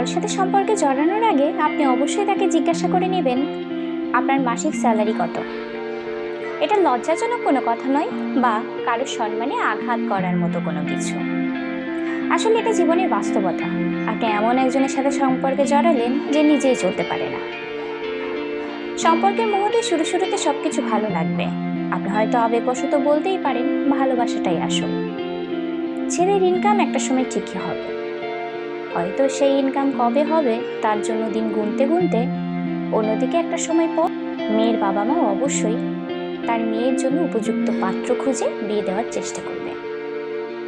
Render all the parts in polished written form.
কারোর সাথে সম্পর্কে জড়ানোর আগে আপনি অবশ্যই তাকে জিজ্ঞাসা করে নেবেন, আপনার মাসিক স্যালারি কত। এটা লজ্জাজনক কোনো কথা নয় বা কারোর সম্মানে আঘাত করার মতো কোনো কিছু। আসলে এটা জীবনের বাস্তবতা। আপনি এমন একজনের সাথে সম্পর্কে জড়ালেন যে নিজেই চলতে পারে না। সম্পর্কের মুহূর্তে শুরুতে সবকিছু ভালো লাগবে। আপনি হয়তো আবেগবশত বলতেই পারেন ভালোবাসাটাই আসল। ছেলের ইনকাম একটা সময় ঠিকই হবে। হয়তো সেই ইনকাম কবে হবে তার জন্য দিন গুনতে গুনতে অন্যদিকে একটা সময় পর মেয়ের বাবা মা অবশ্যই তার মেয়ের জন্য উপযুক্ত পাত্র খুঁজে বিয়ে দেওয়ার চেষ্টা করবে।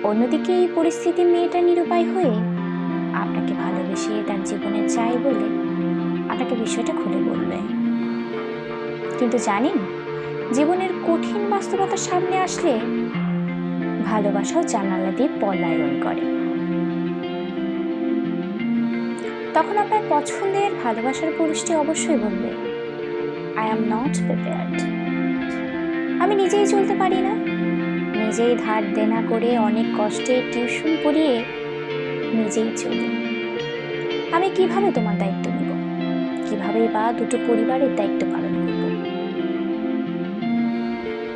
অন্যদিকে এই পরিস্থিতি মেয়েটা নিরুপায় হয়ে আপনাকে ভালোবেসে তার জীবনে চাই বলে আপনাকে বিষয়টা খুলে বলবে। কিন্তু জানেন, জীবনের কঠিন বাস্তবতার সামনে আসলে ভালোবাসাও জানালা দিয়ে পলায়ন করে। তখন আপনার পছন্দের ভালোবাসার পুরুষটি অবশ্যই বলবে, আই অ্যাম নট প্রিপেয়ার্ড। আমি নিজেই চলতে পারি না, নিজেই ধার দেনা করে অনেক কষ্টে টিউশন পড়িয়ে নিজেই চলি। আমি কিভাবে তোমার দায়িত্ব নিব, কিভাবে বা দুটো পরিবারের দায়িত্ব পালন করব।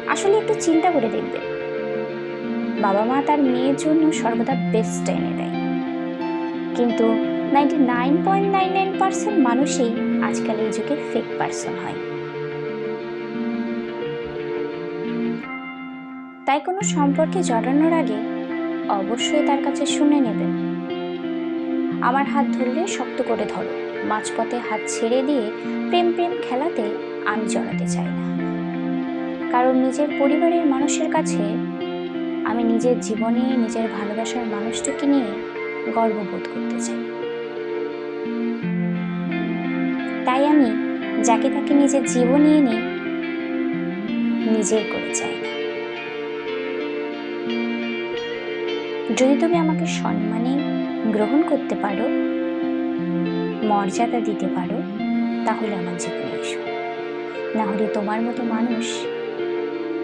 আসলে একটু চিন্তা করে দেখবেন, বাবা মা তার মেয়ের জন্য সর্বদা বেস্ট এনে দেয়, কিন্তু 99.99% মানুষই আজকাল এই যুগে ফেক পার্সন হয়। তাই কোনো সম্পর্কে জড়ানোর আগে অবশ্যই তার কাছে শুনে নেবেন, আমার হাত ধরলে শক্ত করে ধরো, মাঝপথে হাত ছেড়ে দিয়ে প্রেম প্রেম খেলাতে আমি জড়াতে চাই না। কারণ নিজের পরিবারের মানুষের কাছে আমি নিজের জীবনে নিজের ভালোবাসার মানুষটাকে নিয়ে গর্ববোধ করতে চাই। তাই আমি যাকে তাকে নিজের জীবনে এনে নিজের করে চাই না। যদি তুমি আমাকে সম্মানে গ্রহণ করতে পারো, মর্যাদা দিতে পারো, তাহলে আমার জীবনে এসো। না হলে তোমার মতো মানুষ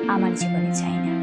আমার জীবনে চাই না।